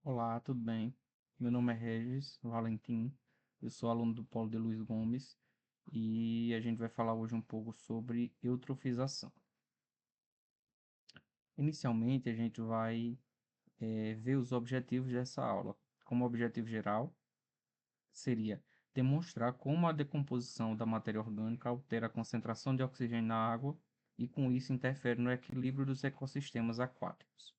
Olá, tudo bem? Meu nome é Regis Valentim, eu sou aluno do Polo de Luiz Gomes e a gente vai falar hoje um pouco sobre eutrofização. Inicialmente, a gente vai ver os objetivos dessa aula. Como objetivo geral, seria demonstrar como a decomposição da matéria orgânica altera a concentração de oxigênio na água e, com isso, interfere no equilíbrio dos ecossistemas aquáticos.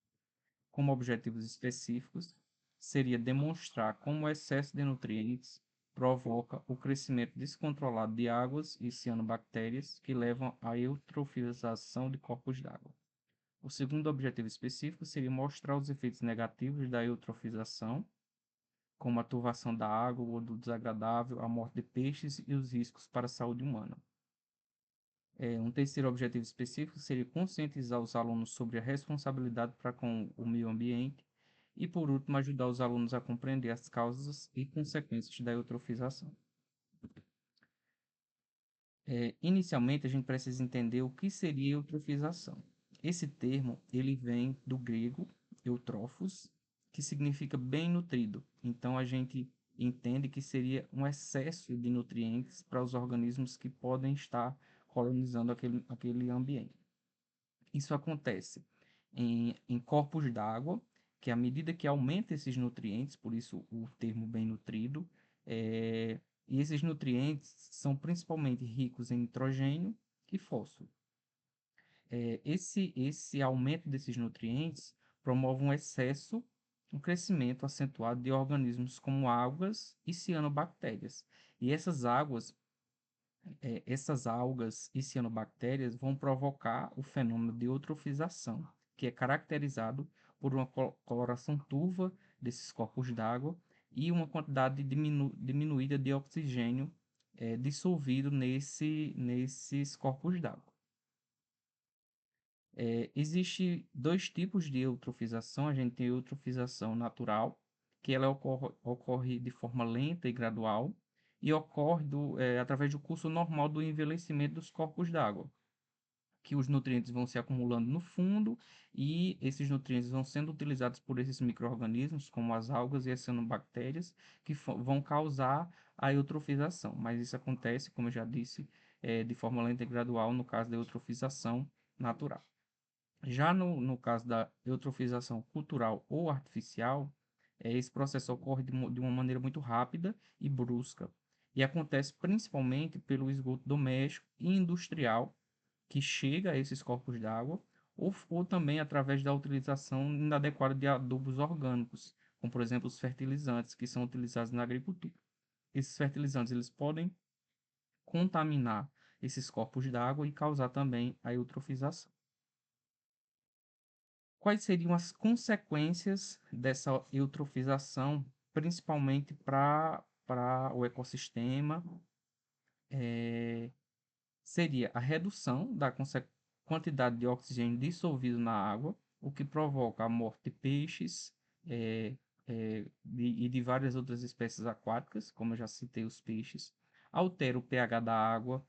Como objetivos específicos, seria demonstrar como o excesso de nutrientes provoca o crescimento descontrolado de águas e cianobactérias que levam à eutrofização de corpos d'água. O segundo objetivo específico seria mostrar os efeitos negativos da eutrofização, como a turvação da água, o odor desagradável, a morte de peixes e os riscos para a saúde humana. Um terceiro objetivo específico seria conscientizar os alunos sobre a responsabilidade para com o meio ambiente e, por último, ajudar os alunos a compreender as causas e consequências da eutrofização. Inicialmente, a gente precisa entender o que seria eutrofização. Esse termo ele vem do grego eutrófos, que significa bem nutrido. Então, a gente entende que seria um excesso de nutrientes para os organismos que podem estar colonizando aquele ambiente. Isso acontece em corpos d'água, que à medida que aumenta esses nutrientes, por isso o termo bem nutrido, e esses nutrientes são principalmente ricos em nitrogênio e fósforo. Esse aumento desses nutrientes promove um crescimento acentuado de organismos como algas e cianobactérias. E essas algas e cianobactérias vão provocar o fenômeno de eutrofização, que é caracterizado por uma coloração turva desses corpos d'água e uma quantidade diminuída de oxigênio dissolvido nesses corpos d'água. Existe dois tipos de eutrofização. A gente tem a eutrofização natural, que ela ocorre de forma lenta e gradual, e ocorre através do curso normal do envelhecimento dos corpos d'água, que os nutrientes vão se acumulando no fundo e esses nutrientes vão sendo utilizados por esses micro-organismos, como as algas e as cianobactérias, que vão causar a eutrofização. Mas isso acontece, como eu já disse, de forma lenta e gradual no caso da eutrofização natural. Já no caso da eutrofização cultural ou artificial, esse processo ocorre de uma maneira muito rápida e brusca, e acontece principalmente pelo esgoto doméstico e industrial que chega a esses corpos d'água, ou também através da utilização inadequada de adubos orgânicos, como por exemplo os fertilizantes que são utilizados na agricultura. Esses fertilizantes eles podem contaminar esses corpos d'água e causar também a eutrofização. Quais seriam as consequências dessa eutrofização, principalmente para o ecossistema? Seria a redução da quantidade de oxigênio dissolvido na água, o que provoca a morte de peixes e de várias outras espécies aquáticas, como eu já citei os peixes, altera o pH da água,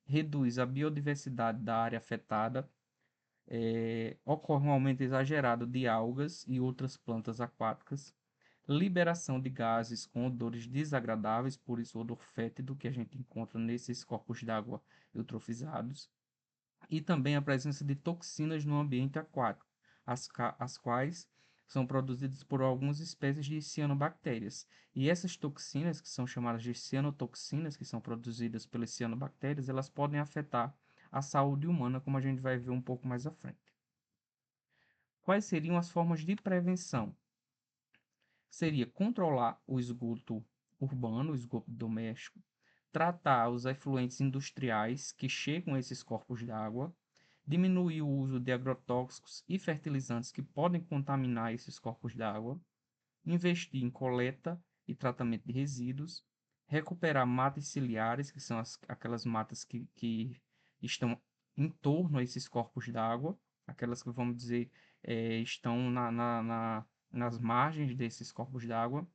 reduz a biodiversidade da área afetada, ocorre um aumento exagerado de algas e outras plantas aquáticas, liberação de gases com odores desagradáveis, por isso o odor fétido que a gente encontra nesses corpos d'água eutrofizados, e também a presença de toxinas no ambiente aquático, as quais são produzidas por algumas espécies de cianobactérias. E essas toxinas, que são chamadas de cianotoxinas, que são produzidas pelas cianobactérias, elas podem afetar a saúde humana, como a gente vai ver um pouco mais à frente. Quais seriam as formas de prevenção? Seria controlar o esgoto urbano, o esgoto doméstico, tratar os efluentes industriais que chegam a esses corpos d'água, diminuir o uso de agrotóxicos e fertilizantes que podem contaminar esses corpos d'água, investir em coleta e tratamento de resíduos, recuperar matas ciliares, que são aquelas matas que estão em torno a esses corpos d'água, aquelas que, vamos dizer, estão nas margens desses corpos d'água,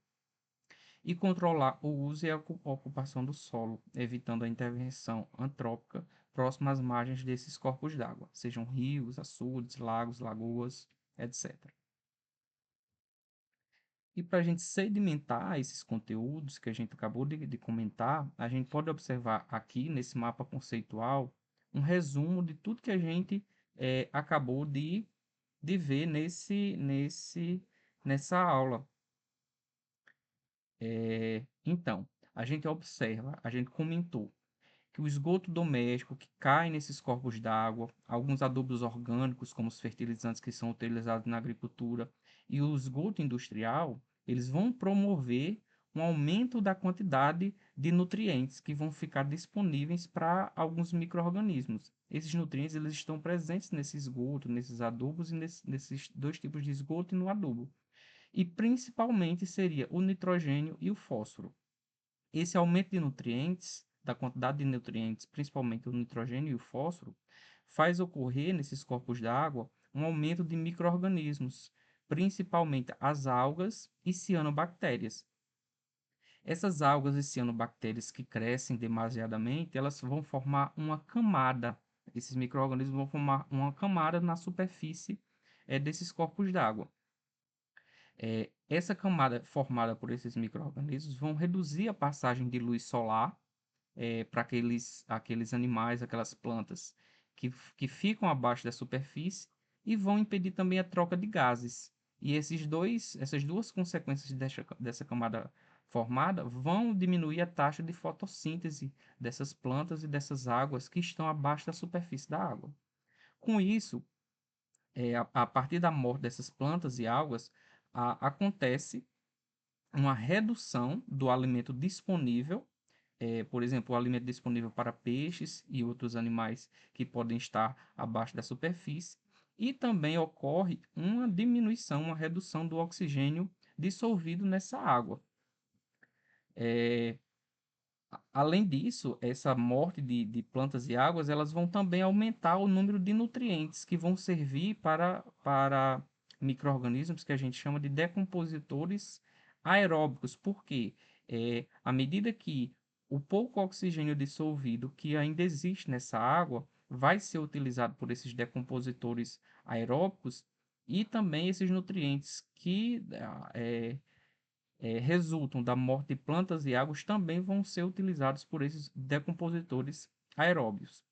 e controlar o uso e a ocupação do solo, evitando a intervenção antrópica próxima às margens desses corpos d'água, sejam rios, açudes, lagos, lagoas, etc. E para a gente sedimentar esses conteúdos que a gente acabou de comentar, a gente pode observar aqui nesse mapa conceitual um resumo de tudo que a gente acabou de ver nessa aula. Então, a gente observa, a gente comentou que o esgoto doméstico que cai nesses corpos d'água, alguns adubos orgânicos, como os fertilizantes que são utilizados na agricultura, e o esgoto industrial, eles vão promover um aumento da quantidade de nutrientes que vão ficar disponíveis para alguns micro-organismos. Esses nutrientes eles estão presentes nesse esgoto, nesses adubos e nesses dois tipos de esgoto e no adubo. E principalmente seria o nitrogênio e o fósforo. Esse aumento de nutrientes, da quantidade de nutrientes, principalmente o nitrogênio e o fósforo, faz ocorrer nesses corpos d'água um aumento de micro-organismos, principalmente as algas e cianobactérias. Essas algas e cianobactérias que crescem demasiadamente, elas vão formar uma camada. Esses micro-organismos vão formar uma camada na superfície desses corpos d'água. Essa camada formada por esses micro-organismos vão reduzir a passagem de luz solar para aqueles animais, aquelas plantas que ficam abaixo da superfície e vão impedir também a troca de gases. E essas duas consequências dessa camada formada vão diminuir a taxa de fotossíntese dessas plantas e dessas águas que estão abaixo da superfície da água. Com isso, a partir da morte dessas plantas e algas, acontece uma redução do alimento disponível, por exemplo, o alimento disponível para peixes e outros animais que podem estar abaixo da superfície, e também ocorre uma diminuição, uma redução do oxigênio dissolvido nessa água. Além disso, essa morte de plantas e águas, elas vão também aumentar o número de nutrientes que vão servir para micro-organismos que a gente chama de decompositores aeróbicos. Por quê? À medida que o pouco oxigênio dissolvido que ainda existe nessa água vai ser utilizado por esses decompositores aeróbicos e também esses nutrientes que resultam da morte de plantas e águas também vão ser utilizados por esses decompositores aeróbios.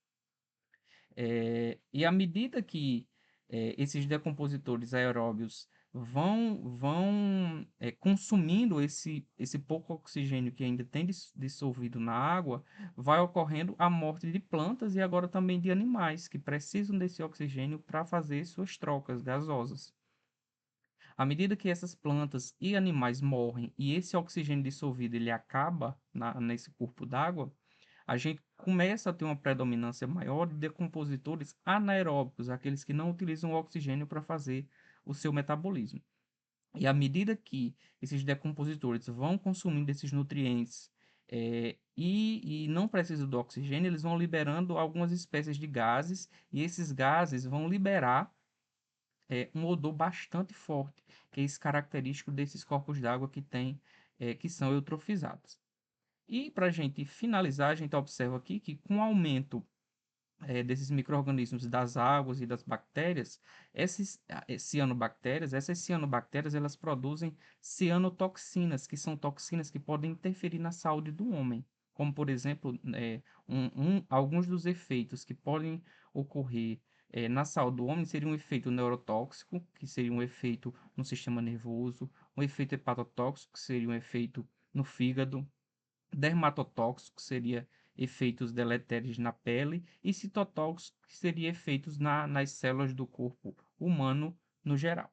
E à medida que esses decompositores aeróbios vão consumindo esse pouco oxigênio que ainda tem dissolvido na água, vai ocorrendo a morte de plantas e agora também de animais que precisam desse oxigênio para fazer suas trocas gasosas. À medida que essas plantas e animais morrem e esse oxigênio dissolvido ele acaba nesse corpo d'água, a gente começa a ter uma predominância maior de decompositores anaeróbicos, aqueles que não utilizam o oxigênio para fazer o seu metabolismo. E à medida que esses decompositores vão consumindo esses nutrientes e não precisam do oxigênio, eles vão liberando algumas espécies de gases, e esses gases vão liberar um odor bastante forte, que é esse característico desses corpos d'água que são eutrofizados. E para a gente finalizar, a gente observa aqui que com o aumento desses micro-organismos das águas e das bactérias, essas cianobactérias, elas produzem cianotoxinas, que são toxinas que podem interferir na saúde do homem, como, por exemplo, alguns dos efeitos que podem ocorrer na saúde do homem seria um efeito neurotóxico, que seria um efeito no sistema nervoso, um efeito hepatotóxico, que seria um efeito no fígado, dermatotóxico, que seria efeitos deletérios na pele, e citotóxico, que seria efeitos nas células do corpo humano no geral.